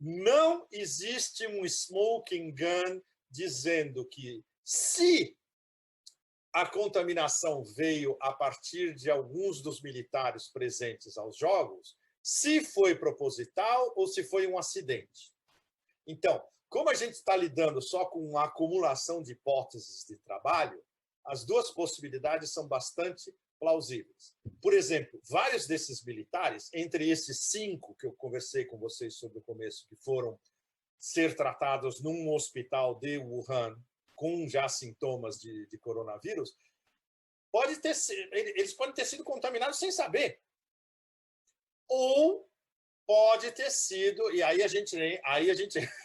não existe um smoking gun dizendo que, se a contaminação veio a partir de alguns dos militares presentes aos Jogos, se foi proposital ou se foi um acidente. Então, como a gente está lidando só com uma acumulação de hipóteses de trabalho, as duas possibilidades são bastante plausíveis. Por exemplo, vários desses militares, entre esses 5 que eu conversei com vocês sobre o começo, que foram ser tratados num hospital de Wuhan com já sintomas de coronavírus, eles podem ter sido contaminados sem saber. Ou pode ter sido, e aí a gente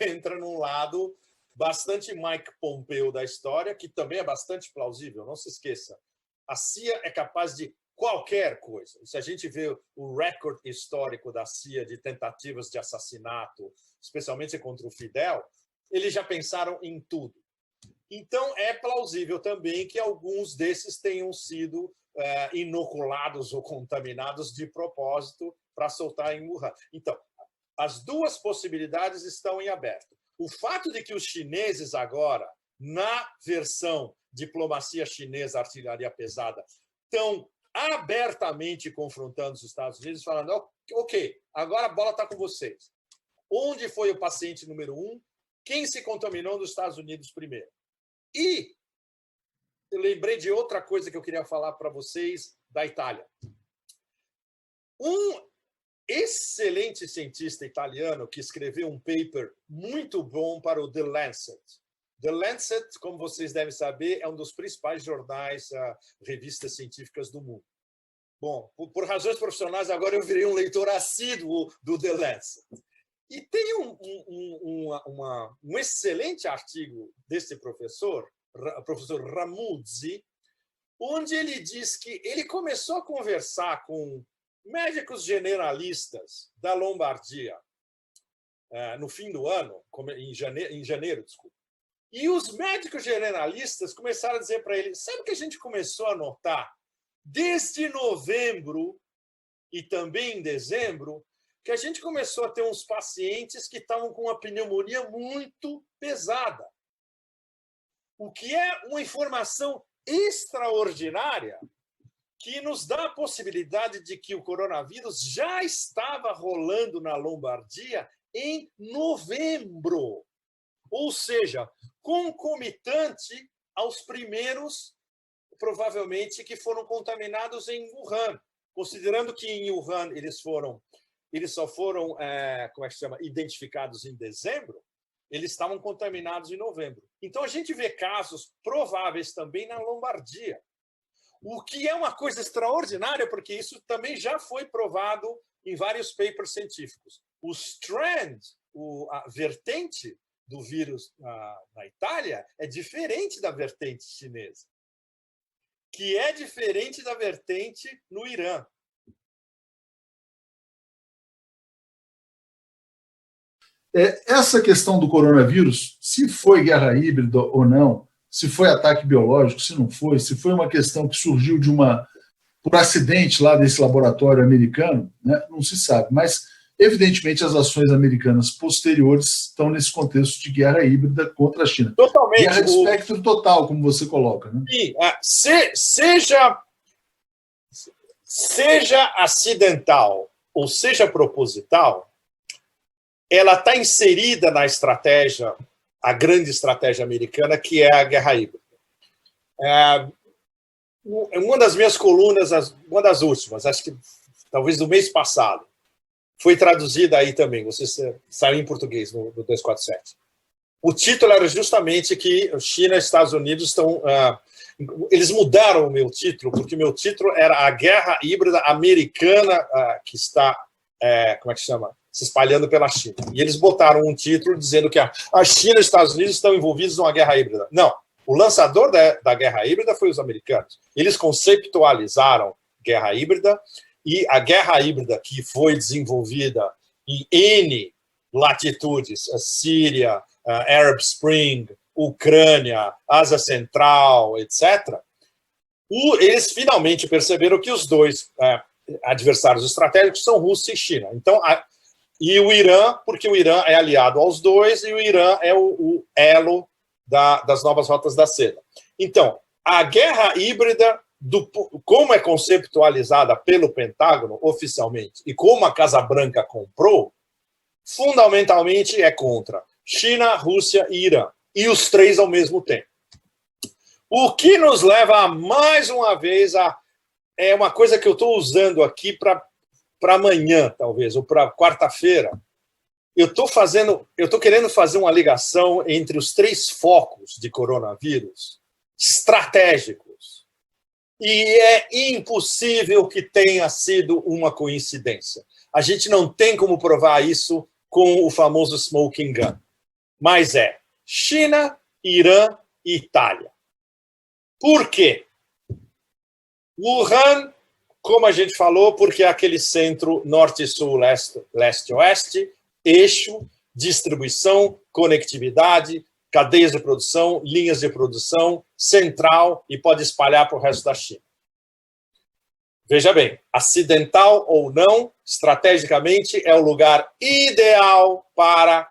entra num lado bastante Mike Pompeo da história, que também é bastante plausível, não se esqueça. A CIA é capaz de qualquer coisa. Se a gente vê o recorde histórico da CIA de tentativas de assassinato, especialmente contra o Fidel, eles já pensaram em tudo. Então, é plausível também que alguns desses tenham sido inoculados ou contaminados de propósito para soltar em Wuhan. Então, as duas possibilidades estão em aberto. O fato de que os chineses agora, na versão diplomacia chinesa, artilharia pesada, estão abertamente confrontando os Estados Unidos, falando, ok, agora a bola está com vocês. Onde foi o paciente número 1? Quem se contaminou nos Estados Unidos primeiro? E eu lembrei de outra coisa que eu queria falar para vocês da Itália. Um excelente cientista italiano que escreveu um paper muito bom para o The Lancet. The Lancet, como vocês devem saber, é um dos principais jornais, revistas científicas do mundo. Bom, por razões profissionais, agora eu virei um leitor assíduo do The Lancet. E tem um excelente artigo desse professor Ramuzzi, onde ele diz que ele começou a conversar com médicos generalistas da Lombardia no fim do ano, em janeiro, desculpa. E os médicos generalistas começaram a dizer para ele, sabe o que a gente começou a notar? Desde novembro e também em dezembro, que a gente começou a ter uns pacientes que estavam com uma pneumonia muito pesada. O que é uma informação extraordinária que nos dá a possibilidade de que o coronavírus já estava rolando na Lombardia em novembro. Ou seja, concomitante aos primeiros, provavelmente, que foram contaminados em Wuhan. Considerando que em Wuhan eles só foram identificados em dezembro, eles estavam contaminados em novembro. Então, a gente vê casos prováveis também na Lombardia. O que é uma coisa extraordinária, porque isso também já foi provado em vários papers científicos. O strand, a vertente do vírus na Itália, é diferente da vertente chinesa, que é diferente da vertente no Irã. Essa questão do coronavírus, se foi guerra híbrida ou não, se foi ataque biológico, se não foi, se foi uma questão que surgiu por acidente lá desse laboratório americano, né, não se sabe. Mas, evidentemente, as ações americanas posteriores estão nesse contexto de guerra híbrida contra a China. Totalmente. Guerra de espectro total, como você coloca. Né? Sim, seja acidental ou seja proposital, ela está inserida na estratégia, a grande estratégia americana, que é a guerra híbrida. Uma das minhas colunas, uma das últimas, acho que talvez do mês passado, foi traduzida aí também, você saiu em português no 247. O título era justamente que China e Estados Unidos estão... eles mudaram o meu título, porque meu título era a guerra híbrida americana que está, se espalhando pela China. E eles botaram um título dizendo que a China e os Estados Unidos estão envolvidos numa guerra híbrida. Não, o lançador da guerra híbrida foi os americanos. Eles conceptualizaram guerra híbrida, e a guerra híbrida que foi desenvolvida em N latitudes, a Síria, a Arab Spring, Ucrânia, Ásia Central, etc., eles finalmente perceberam que os dois adversários estratégicos são Rússia e China. Então, E o Irã, porque o Irã é aliado aos dois, e o Irã é o elo das novas rotas da seda. Então, a guerra híbrida, como é conceptualizada pelo Pentágono oficialmente, e como a Casa Branca comprou, fundamentalmente é contra China, Rússia e Irã. E os três ao mesmo tempo. O que nos leva a, mais uma vez, é uma coisa que eu estou usando aqui para amanhã, talvez, ou para quarta-feira. Eu estou querendo fazer uma ligação entre os três focos de coronavírus estratégicos. E é impossível que tenha sido uma coincidência. A gente não tem como provar isso com o famoso smoking gun. Mas é China, Irã e Itália. Por quê? Wuhan, como a gente falou, porque é aquele centro norte-sul, leste-oeste, eixo, distribuição, conectividade, cadeias de produção, linhas de produção, central e pode espalhar para o resto da China. Veja bem, acidental ou não, estrategicamente é o lugar ideal para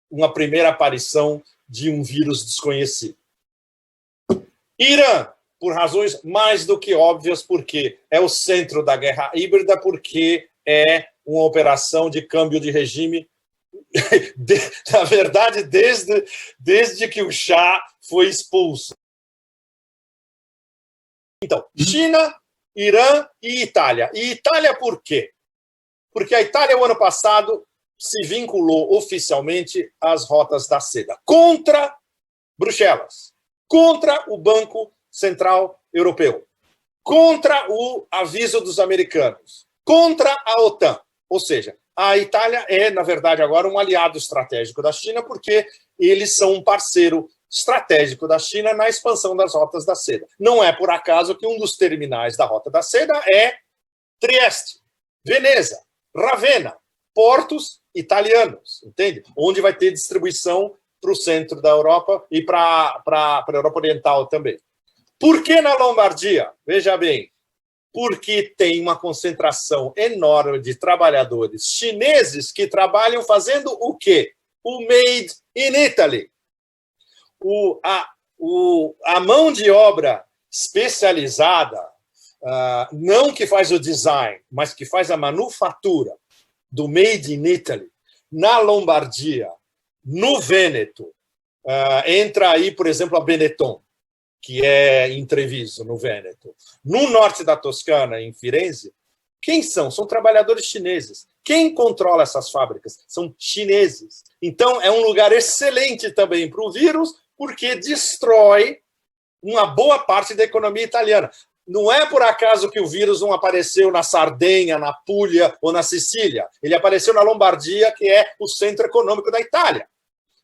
uma primeira aparição de um vírus desconhecido. Irã, por razões mais do que óbvias, porque é o centro da guerra híbrida, porque é uma operação de câmbio de regime, na verdade, desde que o Shah foi expulso. Então, China, Irã e Itália. E Itália por quê? Porque a Itália, o ano passado, se vinculou oficialmente às rotas da seda, contra Bruxelas, contra o Banco Central Europeu, contra o aviso dos americanos, contra a OTAN. Ou seja, a Itália é, na verdade, agora um aliado estratégico da China, porque eles são um parceiro estratégico da China na expansão das rotas da seda. Não é por acaso que um dos terminais da rota da seda é Trieste, Veneza, Ravenna, portos italianos, entende? Onde vai ter distribuição para o centro da Europa e para a Europa Oriental também. Por que na Lombardia? Veja bem, porque tem uma concentração enorme de trabalhadores chineses que trabalham fazendo o quê? O Made in Italy. A mão de obra especializada, não que faz o design, mas que faz a manufatura do Made in Italy, na Lombardia, no Vêneto, entra aí, por exemplo, a Benetton, que é em Treviso, no Vêneto. No norte da Toscana, em Firenze, quem são? São trabalhadores chineses. Quem controla essas fábricas? São chineses. Então, é um lugar excelente também para o vírus, porque destrói uma boa parte da economia italiana. Não é por acaso que o vírus não apareceu na Sardenha, na Puglia ou na Sicília. Ele apareceu na Lombardia, que é o centro econômico da Itália.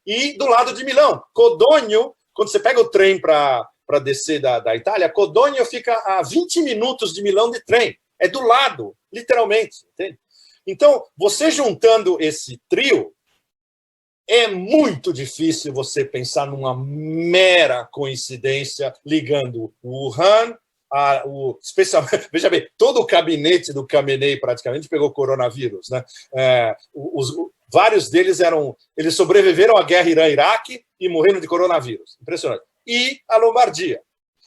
E do lado de Milão. Codogno, quando você pega o trem para descer da Itália, Codogno fica a 20 minutos de Milão de trem. É do lado, literalmente. Entende? Então, você juntando esse trio, é muito difícil você pensar numa mera coincidência ligando o Wuhan, especialmente, veja bem, todo o gabinete do Khamenei praticamente pegou coronavírus, né? Vários deles eles sobreviveram à guerra Irã-Iraque e morreram de coronavírus. Impressionante. E a Lombardia.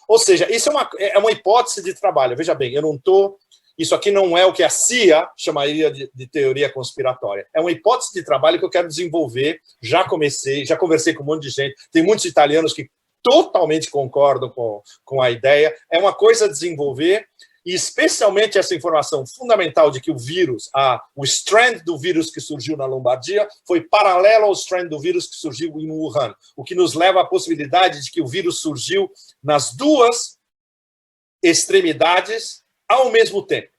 Ou seja, isso é uma hipótese de trabalho. Veja bem, isso aqui não é o que a CIA chamaria de teoria conspiratória. É uma hipótese de trabalho que eu quero desenvolver. Já conversei com um monte de gente. Tem muitos italianos que totalmente concordam com a ideia. É uma coisa a desenvolver, e especialmente essa informação fundamental de que o vírus, o strand do vírus que surgiu na Lombardia foi paralelo ao strand do vírus que surgiu em Wuhan, o que nos leva à possibilidade de que o vírus surgiu nas duas extremidades ao mesmo tempo.